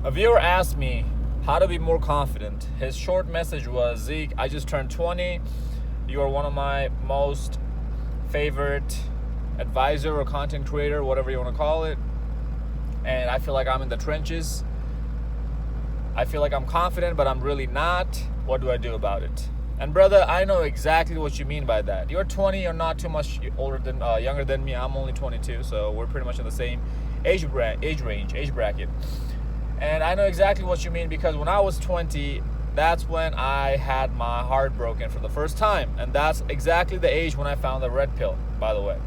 A viewer asked me how to be more confident. His short message was, Zeke, I just turned 20. You are one of my most favorite advisor or content creator, whatever you want to call it. And I feel like I'm in the trenches. I feel like I'm confident, but I'm really not. What do I do about it? And brother, I know exactly what you mean by that. You're 20, you're not too much younger than me. I'm only 22, so we're pretty much in the same age bracket. And I know exactly what you mean, because when I was 20, that's when I had my heart broken for the first time. And that's exactly the age when I found the red pill, by the way.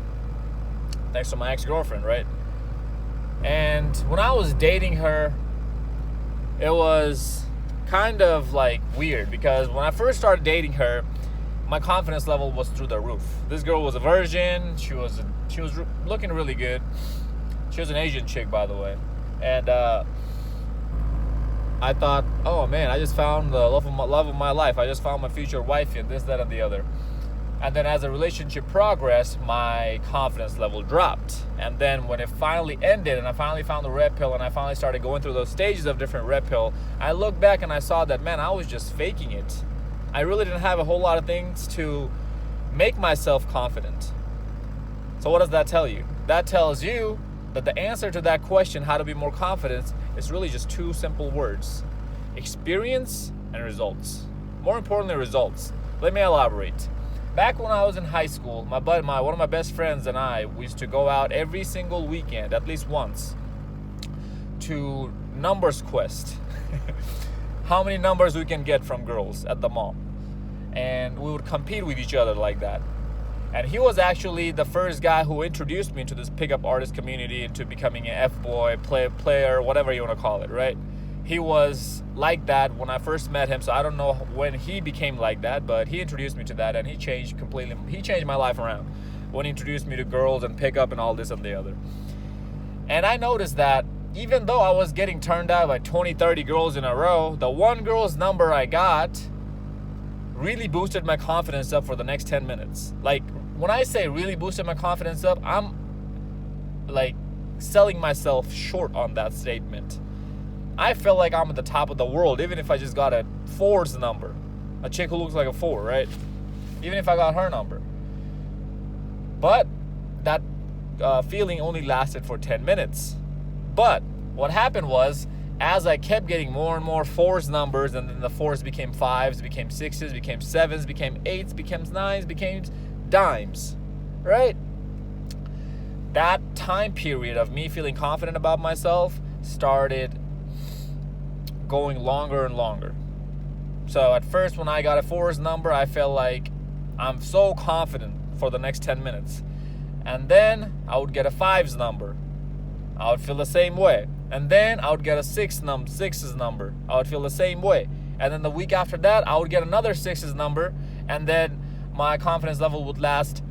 Thanks to my ex-girlfriend, right? And when I was dating her, it was kind of like weird, because when I first started dating her, my confidence level was through the roof. This girl was a virgin. She was looking really good. She was an Asian chick, by the way. And I thought, oh man, I just found the love of my life. I just found my future wife, and this, that, and the other. And then as the relationship progressed, my confidence level dropped. And then when it finally ended and I finally found the red pill and I finally started going through those stages of different red pill, I looked back and I saw that, man, I was just faking it. I really didn't have a whole lot of things to make myself confident. So what does that tell you? That tells you that the answer to that question, how to be more confident, is really just two simple words: experience and results. More importantly, results. Let me elaborate. Back when I was in high school, one of my best friends and I, we used to go out every single weekend, at least once, to numbers quest. How many numbers we can get from girls at the mall. And we would compete with each other like that. And he was actually the first guy who introduced me to this pickup artist community, into becoming an Fboy, player, whatever you want to call it, right? He was like that when I first met him, so I don't know when he became like that, but he introduced me to that, and he changed my life around when he introduced me to girls and pickup and all this and the other. And I noticed that even though I was getting turned out by 20, 30 girls in a row, the one girl's number I got really boosted my confidence up for the next 10 minutes. Like, when I say really boosted my confidence up, I'm like selling myself short on that statement. I feel like I'm at the top of the world, even if I just got a 4's number. A chick who looks like a 4, right? Even if I got her number. But that feeling only lasted for 10 minutes. But what happened was, as I kept getting more and more 4's numbers, and then the 4's became 5's, became 6's, became 7's, became 8's, became 9's, became dimes, right? That time period of me feeling confident about myself started going longer and longer. So at first, when I got a 4's number, I felt like I'm so confident for the next 10 minutes. And then I would get a 5's number. I would feel the same way. And then I would get a 6's number. I would feel the same way. And then the week after that, I would get another 6's number. And then my confidence level would last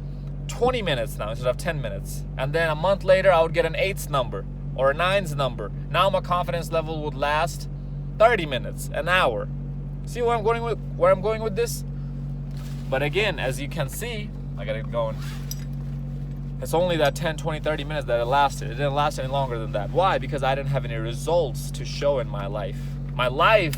20 minutes now instead of 10 minutes. And then a month later, I would get an 8's number or a 9's number. Now my confidence level would last 30 minutes, an hour. See where I'm going with this? But again, as you can see, I gotta get going. It's only that 10, 20, 30 minutes that it lasted. It didn't last any longer than that. Why? Because I didn't have any results to show in my life. My life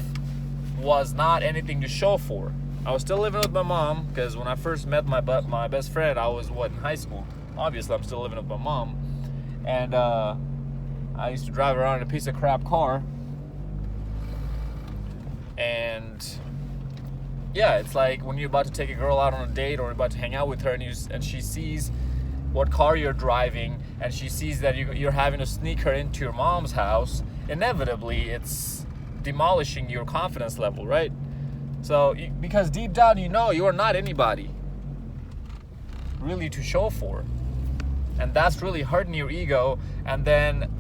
was not anything to show for. I was still living with my mom, because when I first met my best friend, I was, in high school? Obviously, I'm still living with my mom. And I used to drive around in a piece of crap car. And yeah, it's like when you're about to take a girl out on a date, or you're about to hang out with her, and she sees what car you're driving, and she sees that you're having to sneak her into your mom's house. Inevitably, it's demolishing your confidence level, right? So, because deep down you know you are not anybody really to show for. And that's really hurting your ego. And then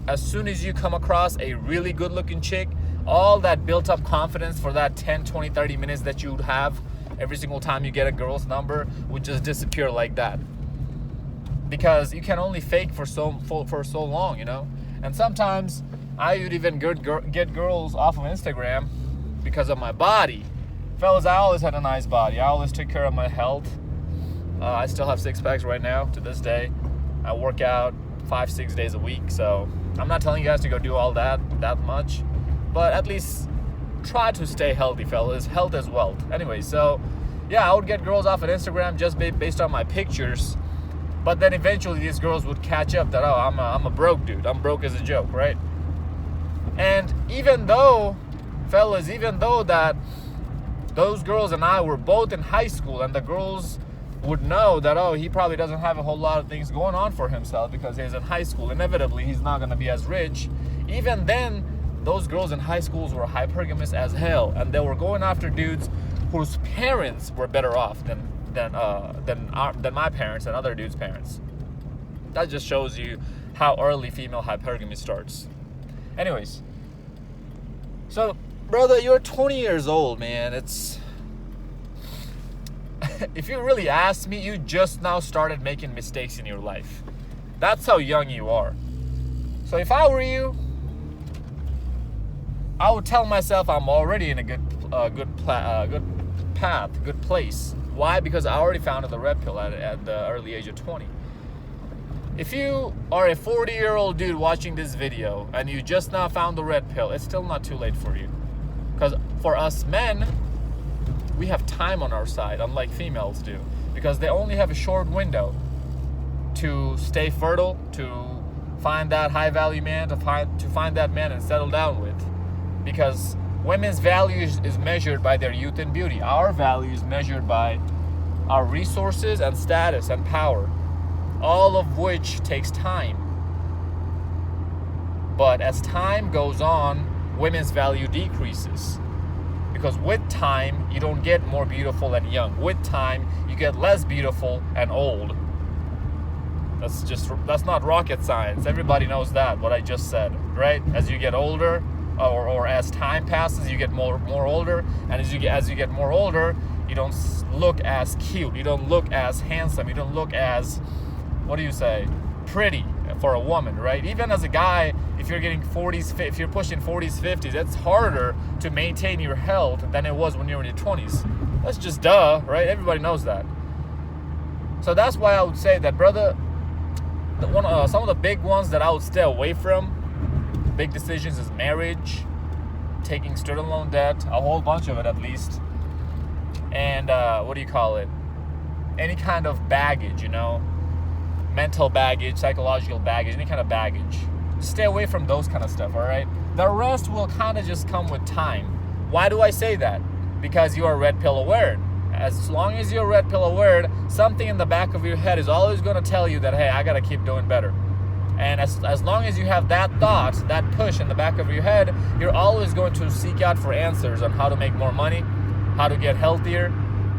as soon as you come across a really good looking chick, all that built up confidence for that 10, 20, 30 minutes that you would have every single time you get a girl's number would just disappear like that. Because you can only fake for so long, you know? And sometimes I would even get girls off of Instagram because of my body. Fellas, I always had a nice body. I always took care of my health. I still have 6 packs right now to this day. I work out 5-6 days a week. So I'm not telling you guys to go do all that much, but at least try to stay healthy, fellas. Health is wealth. Anyway, so yeah, I would get girls off of Instagram just based on my pictures, but then eventually these girls would catch up that, oh, I'm a broke dude. I'm broke as a joke, right? And even though, fellas, that those girls and I were both in high school, and the girls would know that, oh, he probably doesn't have a whole lot of things going on for himself because he's in high school. Inevitably, he's not going to be as rich. Even then, those girls in high schools were hypergamous as hell, and they were going after dudes whose parents were better off than my parents and other dudes' parents. That just shows you how early female hypergamy starts. Anyways, so brother, you're 20 years old, man. It's if you really ask me, you just now started making mistakes in your life. That's how young you are. So if I were you, I would tell myself I'm already in a good path, good place. Why? Because I already found the red pill at the early age of 20. If you are a 40-year-old dude watching this video and you just now found the red pill, it's still not too late for you. Because for us men, we have time on our side, unlike females do. Because they only have a short window to stay fertile, to find that high-value man, to find that man and settle down with. Because women's value is measured by their youth and beauty. Our value is measured by our resources and status and power, all of which takes time. But as time goes on, women's value decreases. Because with time, you don't get more beautiful and young. With time, you get less beautiful and old. That's not rocket science. Everybody knows that, what I just said, right? As you get older, or as time passes, you get more older, and as you get more older, you don't look as cute, you don't look as handsome, you don't look as, pretty for a woman, right? Even as a guy, if you're pushing 40s, 50s, it's harder to maintain your health than it was when you were in your 20s. That's just duh, right? Everybody knows that. So that's why I would say that, brother, some of the big ones that I would stay away from, big decisions, is marriage, taking student loan debt, a whole bunch of it at least, and any kind of baggage, mental baggage, psychological baggage, any kind of baggage. Stay away from those kind of stuff, all right? The rest will kind of just come with time. Why do I say that? Because you are red pill aware. As long as you're red pill aware, something in the back of your head is always going to tell you that, hey, I got to keep doing better. And as long as you have that thought, that push in the back of your head, you're always going to seek out for answers on how to make more money, how to get healthier,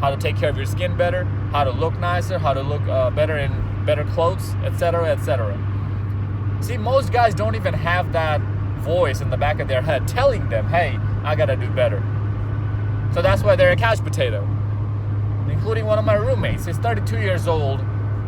how to take care of your skin better, how to look nicer, how to look better in better clothes, etc., etc. See, most guys don't even have that voice in the back of their head telling them, hey, I gotta do better. So that's why they're a couch potato. Including one of my roommates. He's 32 years old,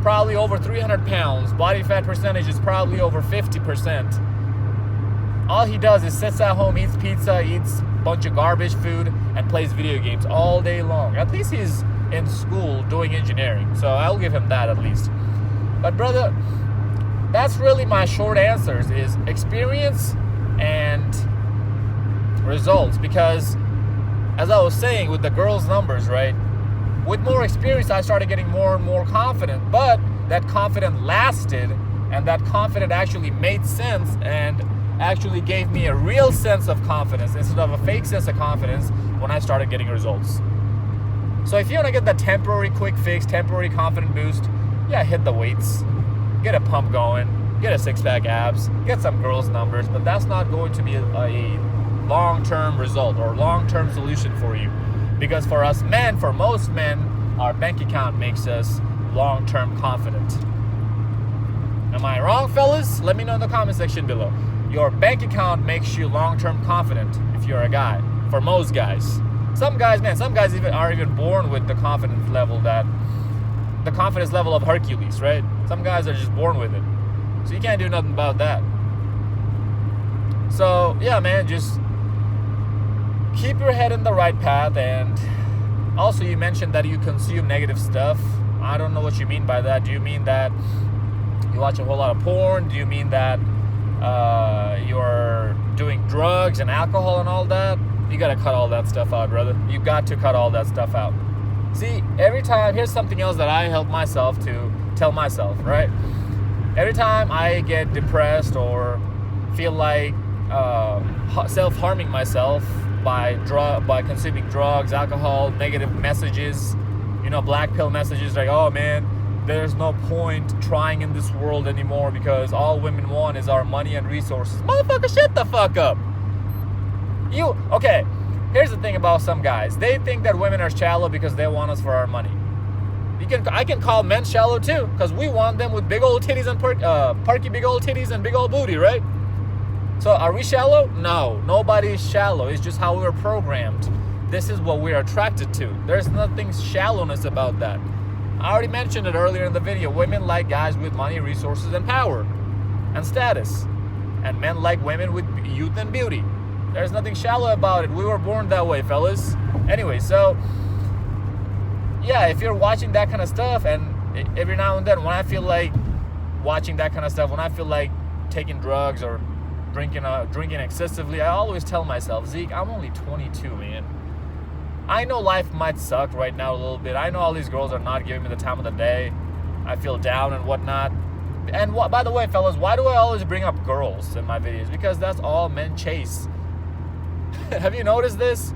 probably over 300 pounds, body fat percentage is probably over 50%. All he does is sits at home, eats pizza, eats a bunch of garbage food, and plays video games all day long. At least he's in school doing engineering, so I'll give him that at least. But brother, that's really my short answers, is experience and results. Because as I was saying with the girls' numbers, right? With more experience, I started getting more and more confident, but that confidence lasted, and that confidence actually made sense and actually gave me a real sense of confidence instead of a fake sense of confidence when I started getting results. So if you want to get that temporary quick fix, temporary confidence boost, yeah, hit the weights, get a pump going, get a six-pack abs, get some girls' numbers, but that's not going to be a long-term result or long-term solution for you. Because for us men, for most men, our bank account makes us long-term confident. Am I wrong, fellas? Let me know in the comment section below. Your bank account makes you long-term confident if you're a guy. For most guys. Some guys are even born with the confidence level of Hercules, right? Some guys are just born with it. So you can't do nothing about that. So, yeah, man, just keep your head in the right path. And also, you mentioned that you consume negative stuff. I don't know what you mean by that. Do you mean that You watch a whole lot of porn? Do you mean that you're doing drugs and alcohol and all that? You gotta cut all that stuff out, brother. You got to cut all that stuff out. See, every time, here's something else that I help myself to tell myself, right? Every time I get depressed or feel like self-harming myself by consuming drugs, alcohol, negative messages, black pill messages like, oh man, there's no point trying in this world anymore because all women want is our money and resources. Motherfucker, shut the fuck up. Okay, here's the thing about some guys. They think that women are shallow because they want us for our money. I can call men shallow too, because we want them with big old titties and perky big old titties and big old booty, right? So are we shallow? No, nobody is shallow. It's just how we're programmed. This is what we're attracted to. There's nothing shallowness about that. I already mentioned it earlier in the video. Women like guys with money, resources, and power, and status. And men like women with youth and beauty. There's nothing shallow about it. We were born that way, fellas. Anyway, so yeah, if you're watching that kind of stuff, and every now and then when I feel like watching that kind of stuff, when I feel like taking drugs or drinking excessively, I always tell myself, Zeke, I'm only 22, man. I know life might suck right now a little bit. I know all these girls are not giving me the time of the day. I feel down and whatnot. And by the way, fellas, why do I always bring up girls in my videos? Because that's all men chase. Have you noticed this?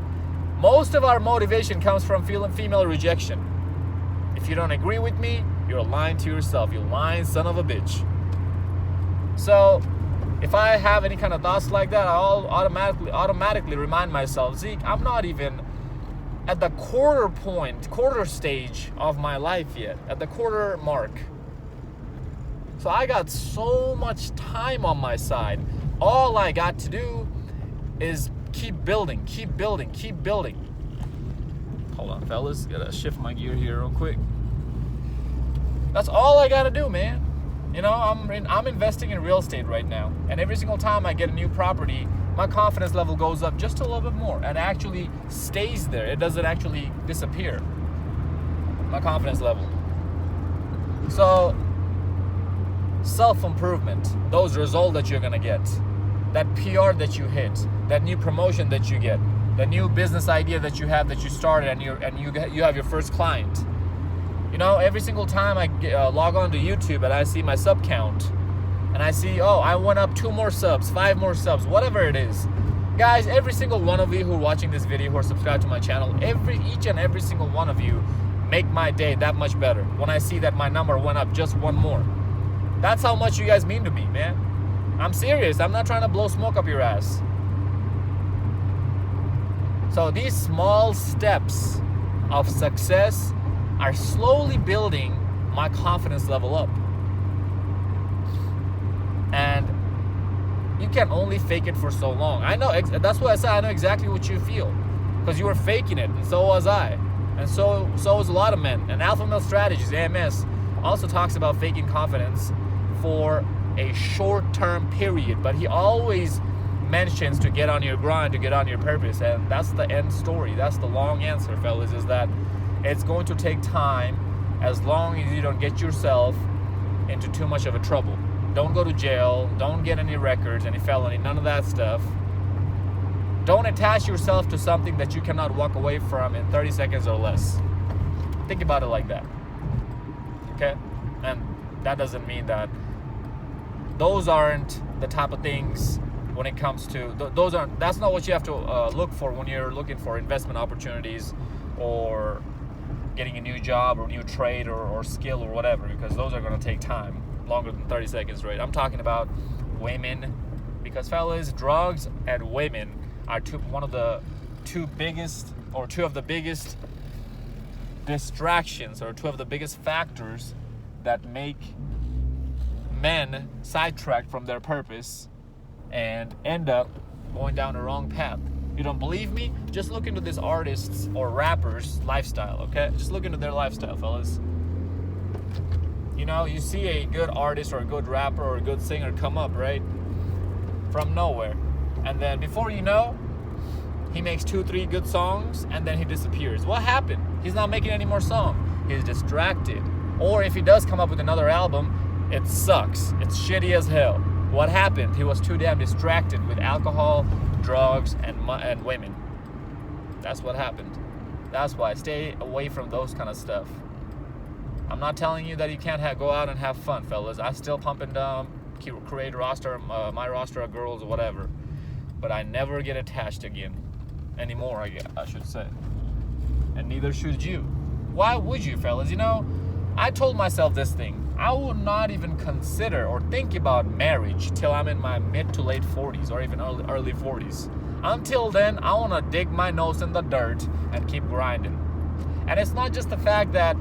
Most of our motivation comes from female rejection. If you don't agree with me, you're lying to yourself. You lying son of a bitch. So if I have any kind of thoughts like that, I'll automatically remind myself, Zeke, I'm not even at the quarter stage of my life yet, at the quarter mark. So I got so much time on my side. All I got to do is keep building. Hold on, fellas. Gotta shift my gear here real quick. That's all I gotta do, man. I'm investing in real estate right now. And every single time I get a new property, my confidence level goes up just a little bit more and actually stays there. It doesn't actually disappear. My confidence level. So, self-improvement, those results that you're gonna get, that PR that you hit, that new promotion that you get, the new business idea that you have that you started and you have your first client. Every single time I log on to YouTube and I see my sub count and I see, oh, I went up 2 more subs, 5 more subs, whatever it is. Guys, every single one of you who are watching this video, who are subscribed to my channel, each and every single one of you make my day that much better when I see that my number went up just 1 more. That's how much you guys mean to me, man. I'm serious. I'm not trying to blow smoke up your ass. So these small steps of success are slowly building my confidence level up. And you can only fake it for so long. I know, that's what I said. I know exactly what you feel, because you were faking it, and so was I, and so was a lot of men. And Alpha Male Strategies, AMS, also talks about faking confidence for a short-term period, but he always mentions to get on your grind, to get on your purpose. And that's the end story. That's the long answer, fellas, is that it's going to take time, as long as you don't get yourself into too much of a trouble. Don't go to jail. Don't get any records, any felony, none of that stuff. Don't attach yourself to something that you cannot walk away from in 30 seconds or less. Think about it like that. Okay? And that doesn't mean that those aren't the type of things when it comes to, that's not what you have to look for when you're looking for investment opportunities or getting a new job or new trade or skill or whatever, because those are going to take time, longer than 30 seconds, right? I'm talking about women, because fellas, drugs and women are two of the biggest distractions, or 2 of the biggest factors that make men sidetracked from their purpose and end up going down the wrong path. You don't believe me? Just look into this artist's or rapper's lifestyle, okay? Just look into their lifestyle, fellas. You see a good artist or a good rapper or a good singer come up, right? From nowhere. And then before you know, he makes 2-3 good songs and then he disappears. What happened? He's not making any more songs. He's distracted. Or if he does come up with another album, It sucks. It's shitty as hell. What happened? He was too damn distracted with alcohol, drugs, and women. That's what happened. That's why. Stay away from those kind of stuff. I'm not telling you that you can't go out and have fun, fellas. I still pump and dump, create my roster of girls or whatever. But I never get attached again. Anymore, I should say. And neither should you. Why would you, fellas? You know, I told myself this thing. I will not even consider or think about marriage till I'm in my mid to late 40s or even early 40s. Until then, I want to dig my nose in the dirt and keep grinding. And it's not just the fact that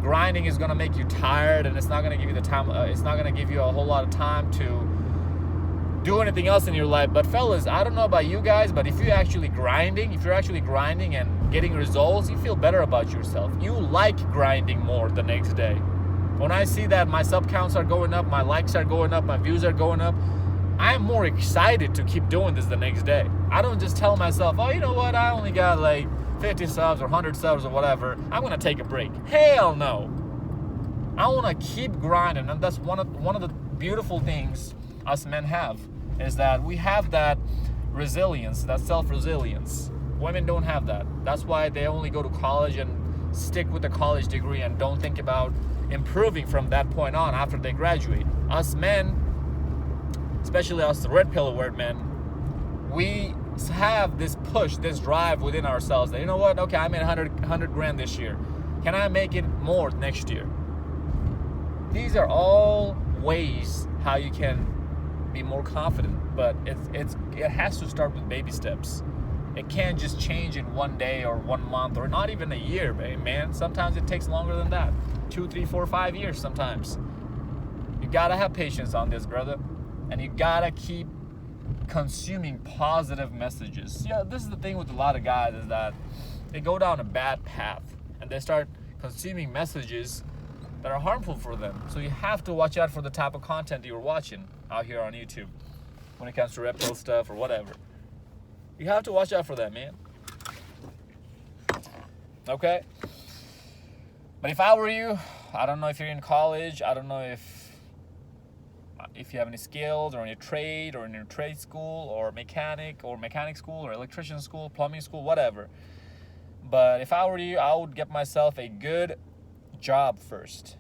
grinding is going to make you tired and it's not going to give you the time, it's not going to give you a whole lot of time to do anything else in your life. But fellas, I don't know about you guys, but if you're actually grinding and getting results, you feel better about yourself. You like grinding more the next day. When I see that my sub counts are going up, my likes are going up, my views are going up, I'm more excited to keep doing this the next day. I don't just tell myself, oh, you know what, I only got like 50 subs or 100 subs or whatever, I'm going to take a break. Hell no. I want to keep grinding, and that's one of the beautiful things us men have, is that we have that resilience, that self-resilience. Women don't have that. That's why they only go to college and stick with the college degree and don't think about improving from that point on after they graduate. Us men, especially us red pill wearing men, we have this push, this drive within ourselves that, you know what, okay, I made 100 grand this year. Can I make it more next year? These are all ways how you can be more confident, but it has to start with baby steps. It can't just change in one day or 1 month or not even a year, man. Sometimes it takes longer than that. 2, 3, 4, 5 years sometimes. You gotta have patience on this, brother. And you gotta keep consuming positive messages. Yeah, this is the thing with a lot of guys, is that they go down a bad path and they start consuming messages that are harmful for them. So you have to watch out for the type of content you're watching out here on YouTube when it comes to red pill stuff or whatever. You have to watch out for that, man. Okay? But if I were you, I don't know if you're in college, I don't know if you have any skills or in your trade or in your trade school or mechanic school or electrician school, plumbing school, whatever. But if I were you, I would get myself a good job first.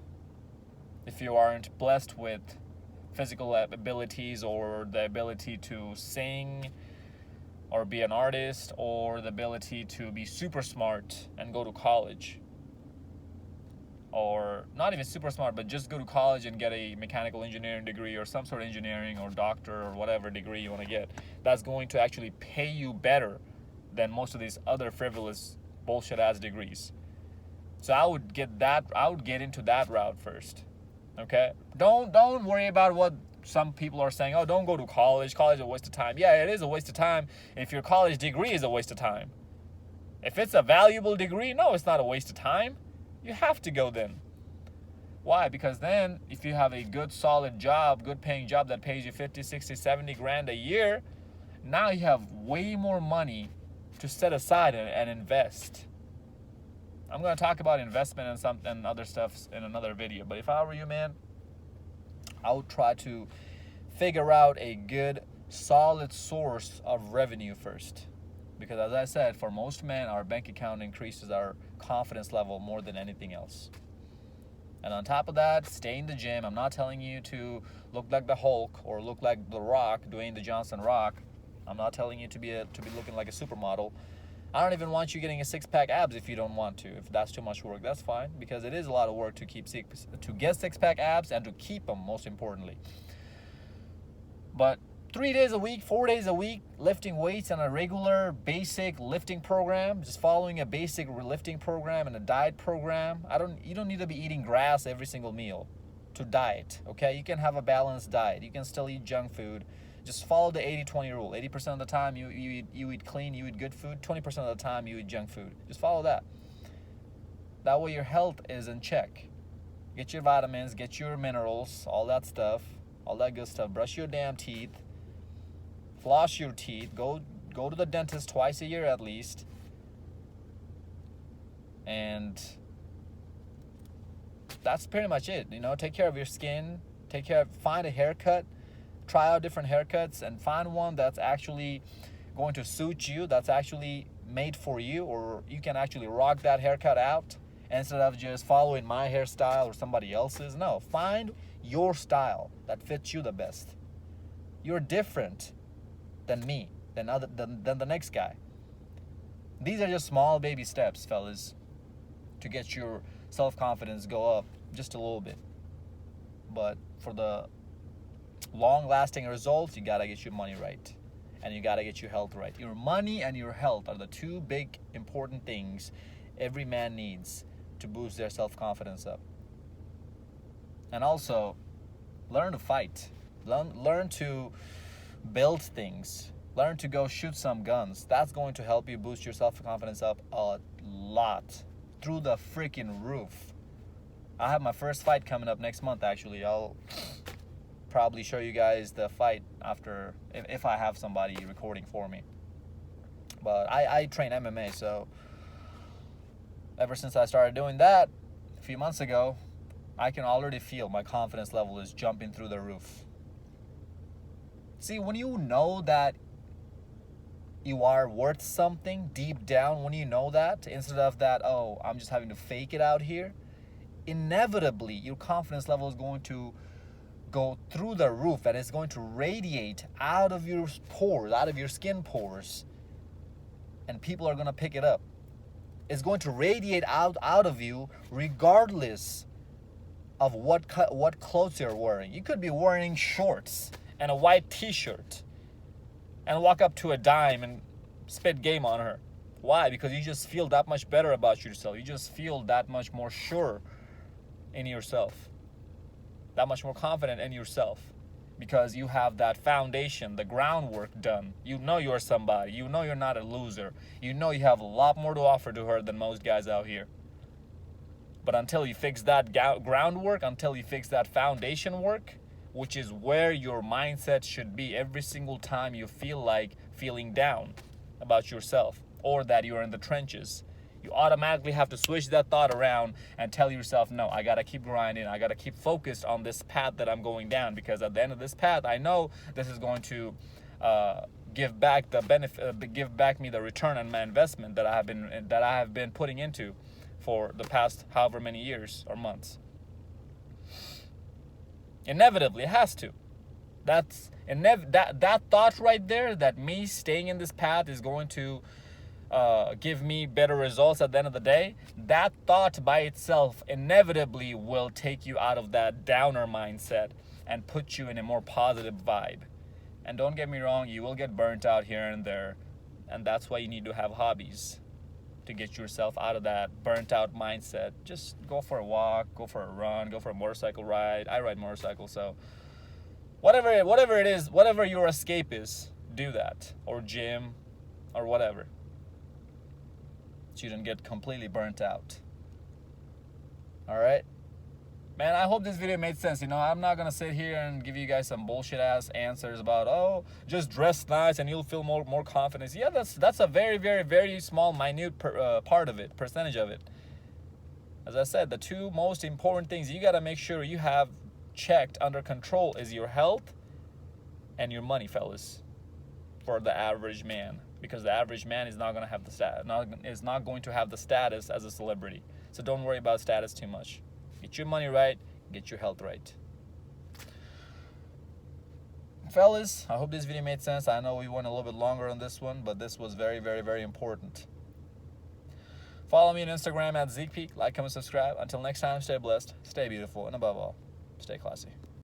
If you aren't blessed with physical abilities or the ability to sing or be an artist or the ability to be super smart and go to college, or not even super smart, but just go to college and get a mechanical engineering degree or some sort of engineering or doctor or whatever degree you want to get, that's going to actually pay you better than most of these other frivolous bullshit ass degrees. So I would get into that route first. Okay? Don't worry about what some people are saying. Oh, don't go to college. College is a waste of time. Yeah, it is a waste of time if your college degree is a waste of time. If it's a valuable degree, no, it's not a waste of time. You have to go then. Why? Because then if you have a good solid job, good paying job that pays you 50, 60, 70 grand a year, now you have way more money to set aside and invest. I'm going to talk about investment and other stuff in another video. But if I were you, man, I would try to figure out a good solid source of revenue first. Because as I said, for most men, our bank account increases our confidence level more than anything else. And on top of that, stay in the gym. I'm not telling you to look like the Hulk or look like the Rock, Dwayne the Johnson Rock. I'm not telling you to be looking like a supermodel. I don't even want you getting a six-pack abs if you don't want to. If that's too much work, that's fine, because it is a lot of work to get six-pack abs and to keep them, most importantly. But 3 days a week, 4 days a week, lifting weights on a regular basic lifting program, just following a basic lifting program and a diet program. You don't need to be eating grass every single meal to diet, okay? You can have a balanced diet. You can still eat junk food. Just follow the 80-20 rule. 80% of the time you eat clean, you eat good food. 20% of the time you eat junk food. Just follow that. That way your health is in check. Get your vitamins, get your minerals, all that stuff, all that good stuff. Brush your damn teeth. Floss your teeth. Go to the dentist twice a year at least. And that's pretty much it. Take care of your skin. Take care. Find a haircut. Try out different haircuts and find one that's actually going to suit you, that's actually made for you, or you can actually rock that haircut out instead of just following my hairstyle or somebody else's. No, find your style that fits you the best. You're different than me, than the next guy. These are just small baby steps, fellas, to get your self-confidence go up just a little bit. But for the long-lasting results, you gotta get your money right, and you gotta get your health right. Your money and your health are the two big important things every man needs to boost their self-confidence up. And also, learn to fight. Learn to build things. Learn to go shoot some guns. That's going to help you boost your self-confidence up a lot, through the freaking roof. I have my first fight coming up next month, actually. I'll probably show you guys the fight after, if I have somebody recording for me. But I train MMA, so ever since I started doing that a few months ago, I can already feel my confidence level is jumping through the roof. See, when you know that you are worth something deep down, when you know that, instead of that, oh, I'm just having to fake it out here, inevitably your confidence level is going to go through the roof, and it's going to radiate out of your pores, out of your skin pores, and people are going to pick it up. It's going to radiate out of you regardless of what clothes you're wearing. You could be wearing shorts and a white t-shirt and walk up to a dime and spit game on her. Why? Because you just feel that much better about yourself. You just feel that much more sure in yourself, that much more confident in yourself, because you have that foundation, the groundwork done. You know you're somebody. You know you're not a loser. You know you have a lot more to offer to her than most guys out here. But until you fix that groundwork, until you fix that foundation work, which is where your mindset should be every single time you feel like feeling down about yourself or that you're in the trenches, you automatically have to switch that thought around and tell yourself, no, I gotta keep grinding. I gotta keep focused on this path that I'm going down, because at the end of this path, I know this is going to give back the benefit, give back me the return on my investment that I have been putting into for the past however many years or months. Inevitably, it has to. That thought right there, that me staying in this path is going to give me better results at the end of the day, that thought by itself inevitably will take you out of that downer mindset and put you in a more positive vibe. And don't get me wrong, you will get burnt out here and there, and that's why you need to have hobbies to get yourself out of that burnt out mindset. Just go for a walk, go for a run, go for a motorcycle ride. I ride motorcycles, so whatever it is, whatever your escape is, do that, or gym or whatever, so you don't get completely burnt out. All right, man, I hope this video made sense. I'm not gonna sit here and give you guys some bullshit ass answers about, oh, just dress nice and you'll feel more confidence. Yeah, that's a very, very, very small, minute part of it, percentage of it. As I said, the two most important things you gotta make sure you have checked under control is your health and your money, fellas, for the average man, because the average man is not going to have the status as a celebrity. So don't worry about status too much. Get your money right, get your health right. Fellas, I hope this video made sense. I know we went a little bit longer on this one, but this was very, very, very important. Follow me on Instagram at Zeekpeak. Like, comment, subscribe. Until next time, stay blessed, stay beautiful, and above all, stay classy.